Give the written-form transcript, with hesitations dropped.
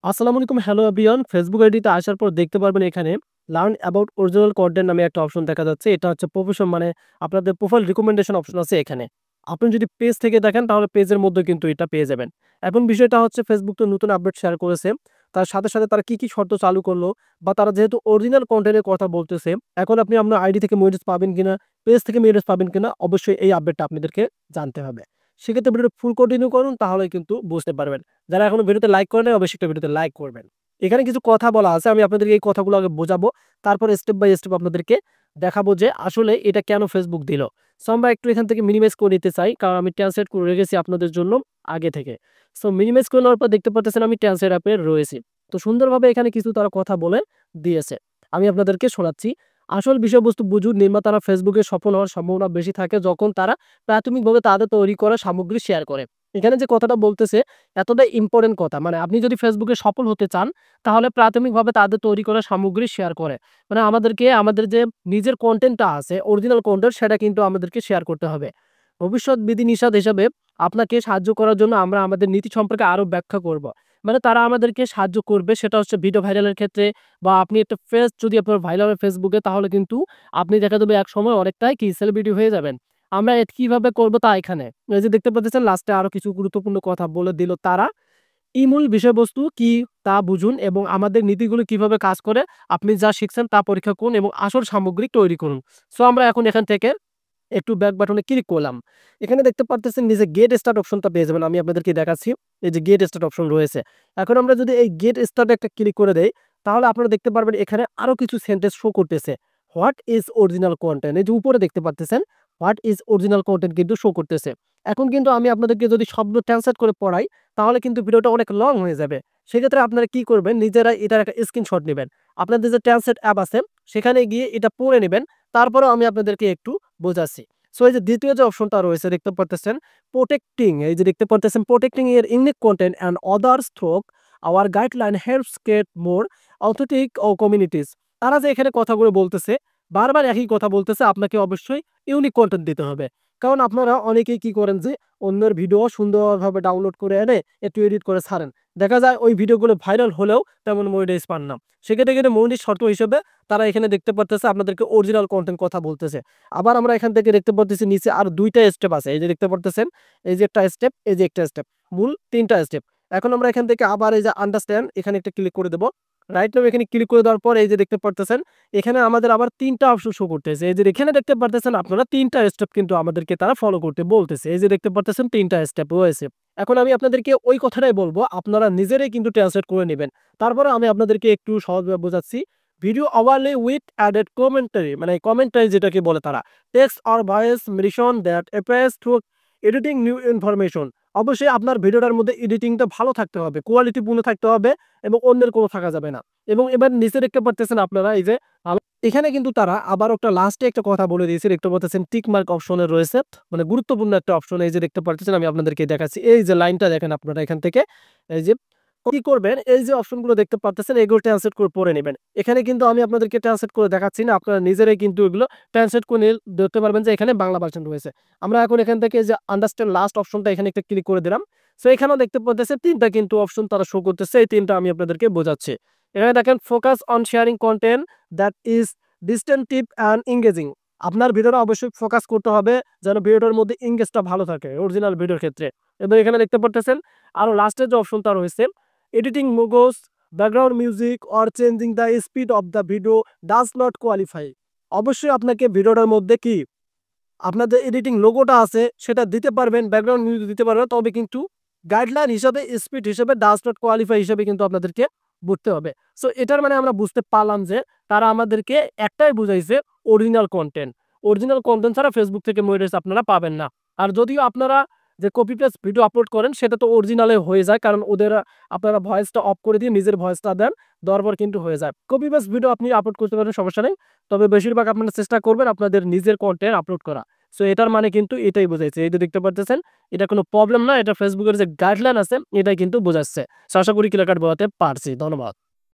আসসালামু আলাইকুম, hello everyone. Facebook আইডিতে আসার পর দেখতে পারবেন এখানে লার্ন অ্যাবাউট অরিজিনাল কনটেন্ট নামে একটা অপশন দেখা যাচ্ছে। এটা হচ্ছে প্রফেশন মানে আপনাদের প্রোফাইল রিকমেন্ডেশন অপশন আছে এখানে। আপনি যদি পেজ থেকে দেখেন তাহলে পেজের মধ্যে কিন্তু এটা পেয়ে যাবেন। এখন বিষয়টা হচ্ছে ফেসবুক তো নতুন আপডেট শেয়ার করেছে। তার সাথে, সাথে তারা কি শর্ত চালু করলো বা তারা যেহেতু অরিজিনাল কনটেন্ট এর কথা বলতেছে, এখন আপনি আপনার আইডি থেকে মনিটাইজ পাবেন কিনা, পেজ থেকে মনিটাইজ পাবেন কিনা অবশ্যই এই আপডেটটা আপনাদেরকে জানতে হবে। সেক্ষেত্রে ভিডিওটা ফুল কন্টিনিউ করুন তাহলে কিন্তু বুঝতে পারবেন। যারা এখনো ভিডিওতে লাইক করেন নাই অবশ্যই একটা ভিডিওতে লাইক করবেন। এখানে কিছু কথা বলা আছে। আমি আপনাদেরকে এই কথাগুলো আগে বোঝাবো। তারপর স্টেপ বাই স্টেপ আপনাদেরকে দেখাবো যে আসলে এটা কেন ফেসবুক দিল। সো আমরা একটু এখান থেকে মিনিমাইজ করে নিতে চাই। কারণ আমি ট্রান্সলেট করে রেখেছি আপনাদের জন্য আগে থেকে। সো মিনিমাইজ করে নেওয়ার পর দেখতে পারতেছেন আমি ট্রান্সলেট অ্যাপে রয়েছি। তো সুন্দরভাবে এখানে কিছু তারা কথা বলে দিয়েছে। আমি আপনাদেরকে শোনাচ্ছি। আসল বিষয়বস্তু বুঝুন, নির্মাতারা ফেসবুকে সফল হওয়ার সম্ভাবনা বেশি থাকে যখন তারা প্রাথমিকভাবে তাদের তৈরি করা সামগ্রী শেয়ার করে। এখানে যে কথাটা বলতেছে এতটাই ইম্পোর্টেন্ট কথা। মানে আপনি যদি ফেসবুকে সফল হতে চান তাহলে প্রাথমিকভাবে তাদের তৈরি করা সামগ্রী শেয়ার করে। মানে আমাদেরকে আমাদের যে নিজের কনটেন্টটা আছে অরিজিনাল কনটেন্ট সেটা কিন্তু আমাদেরকে শেয়ার করতে হবে। ভবিষ্যৎ বিধিনিষেধ হিসাবে আপনাকে সাহায্য করার জন্য আমরা আমাদের নীতি সম্পর্কে আরো ব্যাখ্যা করব। মানে তারা আমাদেরকে সাহায্য করবে সেটা হচ্ছে ভিডিও ভাইরালের ক্ষেত্রে বা আপনি একটা পেজ যদি আপনার ভাইরাল হয় ফেসবুকে তাহলে কিন্তু আপনি দেখা যাবে একসময় অনেকটাই কি সেলিব্রিটি হয়ে যাবেন। আমরা কিভাবে করব তা এখানে। এই যে দেখতে পাচ্ছেন লাস্টে আরো কিছু গুরুত্বপূর্ণ কথা বলে দিল তারা। মূল বিষয়বস্তু কি তা বুঝুন এবং আমাদের নীতিগুলো কিভাবে কাজ করে আপনি যা শিখছেন তা পরীক্ষা করুন এবং আসল সামগ্রিক তৈরি করুন। সো আমরা এখন এখান থেকে একটু ব্যাক বাটনে ক্লিক করলাম। এখানে দেখতে পারতেছেন নিচে গেট স্টার্ট অপশনটা পেয়ে যাবেন। আমি আপনাদেরকে দেখাচ্ছি। এই যে গেট স্টার্ট অপশন রয়েছে। এখন আমরা যদি এই গেট স্টার্ট একটা ক্লিক করে দেই, তাহলে আপনারা দেখতে পারবেন এখানে আরো কিছু সেন্টেন্স শো করতেছে। What is original content? এই যে উপরে দেখতে পারতেছেন হোয়াট ইজ অরিজিনাল কনটেন্ট কিন্তু শো করতেছে। এখন কিন্তু আমি আপনাদেরকে যদি শব্দ ট্রান্সলেট করে পড়াই, তাহলে কিন্তু ভিডিওটা অনেক লং হয়ে যাবে। সেক্ষেত্রে আপনারা কি করবেন? নিজেরা এটার একটা স্ক্রিনশট নিবেন। আপনাদের যে ট্রান্সলেট অ্যাপ আছে, সেখানে গিয়ে এটা পড়ে নিবেন। তারপরেও আমি আপনাদেরকে একটু বোঝাচ্ছি। সো এই যে দ্বিতীয় যে অপশনটা রয়েছে দেখতে পারতেছেন প্রোটেক্টিং, এই যে দেখতে পারতেছেন প্রোটেক্টিং এর unique content and others through our guideline helps create more authentic ও কমিউনিটিস। তারা যে এখানে কথাগুলো বলতেছে বারবার একই কথা বলতেছে আপনাকে অবশ্যই ইউনিক কন্টেন্ট দিতে হবে। কারণ আপনারা অনেকেই কি করেন যে অন্যের ভিডিও সুন্দরভাবে ডাউনলোড করে এনে একটু এডিট করে ছাড়েন। দেখা যায় ওই ভিডিওগুলো ভাইরাল হলেও তেমন মনিটাইজ পান না। সেক্ষেত্রে কিন্তু মনিটাইজ শর্ত হিসেবে তারা এখানে দেখতে পারতেছে আপনাদেরকে অরিজিনাল কন্টেন্ট কথা বলতেছে। আবার আমরা এখান থেকে দেখতে পারতেছি নিচে আর ২ টা স্টেপ আছে। এই যে দেখতে পারতেছেন, এই যে একটা স্টেপ, এই যে একটা স্টেপ। মূল ৩ টা স্টেপ। এখন আমরা এখান থেকে আবার এই যে আন্ডারস্ট্যান্ড এখানে একটা ক্লিক করে দেব। রাইট নাও এখানে ক্লিক করে দেওয়ার পর এই যে দেখতে পারতেছেন এখানে আমাদের আবার ৩ টা অপশন শো করতেছে। এই যে এখানে দেখতে পারতেছেন আপনারা ৩ টা স্টেপ কিন্তু আমাদেরকে তারা ফলো করতে বলতেছে। এই যে দেখতে পারতেছেন ৩ টা স্টেপ রয়েছে। এখন আমি আপনাদেরকে ওই কথাটাই বলব, আপনারা নিজেরাই কিন্তু ট্রান্সলেট করে নিবেন। তারপরে আমি আপনাদেরকে একটু সহজভাবে বোঝাচ্ছি। Video overlay with added commentary, মানে কমেন্টারি যেটাকে বলে তারা। Text or voice addition that appears through editing new information. অবশ্যই আপনার ভিডিওটার মধ্যে এডিটিংটা ভালো থাকতে হবে, কোয়ালিটিপূর্ণ থাকতে হবে এবং অন্যের কোনো থাকা যাবে না। এবং এবার নিচে দেখতে পারতেছেন আপনারা এই যে এখানে কিন্তু তারা আবার একটা লাস্টে একটা কথা বলে দিয়েছে। দেখতে পাচ্ছেন টিক মার্ক অপশনে রয়েছে। মানে গুরুত্বপূর্ণ একটা অপশন এই যে দেখতে পারতেছেন আমি আপনাদেরকে দেখাচ্ছি। এই যে লাইনটা দেখেন আপনারা এখান থেকে এই যে কি করবেন, এই যে অপশনগুলো দেখতে পারতেছেন এগুলো ট্রান্সলেট করে পড়ে নেবেন। এখানে কিন্তু আমি আপনাদেরকে ট্রান্সলেট করে দেখাচ্ছি না, আপনারা নিজেরাই কিন্তু এগুলো ট্রান্সলেট করে দেখতে পারবেন যে এখানে বাংলা ভার্সন রয়েছে। আমরা এখন এখান থেকে যে আন্ডারস্ট্যান্ড লাস্ট অপশনটা এখানে একটা ক্লিক করে দিলাম। সো এখানেও দেখতে পারতেছেন ৩ টা কিন্তু অপশন তারা শো করতেছে। এই ৩ টা আমি আপনাদেরকে বোঝাচ্ছি। এখানে দেখেন focus on sharing content that is distinctive and engaging. আপনার ভিডিওটা অবশ্যই ফোকাস করতে হবে যেন ভিডিওটার মধ্যে এনগেজটা ভালো থাকে অরিজিনাল ভিডিওর ক্ষেত্রে। এবং এখানে দেখতে পারতেছেন আরো লাস্টের যে অপশনটা রয়েছে এডিটিং মোগোস, background music or changing the speed of the video does not qualify. অবশ্যই আপনাকে ভিডিওটার মধ্যে কি আপনার যে এডিটিং লোগোটা আছে সেটা দিতে পারবেন, ব্যাকগ্রাউন্ড মিউজিক দিতে পারবেন, তবে কিন্তু গাইডলাইন হিসাবে স্পিড হিসেবে ডাজ নট কোয়ালিফাই হিসেবে কিন্তু আপনাদেরকে বুঝতে হবে। সো এটার মানে আমরা বুঝতে পারলাম যে তারা আমাদেরকে একটাই বুঝাইছে অরিজিনাল কন্টেন্ট। অরিজিনাল কন্টেন্ট ছাড়া ফেসবুক থেকে মনিটাইজ আপনারা পাবেন না। আর যদিও আপনারা যে কপি পেস্ট ভিডিও আপলোড করেন সেটা তো অরিজিনালে হয়ে যায়, কারণ ওদের আপনারা ভয়েসটা অফ করে দিয়ে নিজের ভয়েসটা দেন, দেওয়ার পর কিন্তু হয়ে যায়। কপি পেস্ট ভিডিও আপনি আপলোড করতে পারেন, সমস্যা নেই। তবে বেশিরভাগ আপনারা চেষ্টা করবেন আপনাদের নিজের কন্টেন্ট আপলোড করা। সো এটার মানে কিন্তু এটাই বোঝাইছে। এই যে দেখতে পারতেছেন এটা কোনো প্রবলেম না, এটা ফেসবুকের যে গাইডলাইন আছে এটাই কিন্তু বোঝাচ্ছে। সো আশা করি ক্লিয়ার কাট বোঝাতে পারছি। ধন্যবাদ।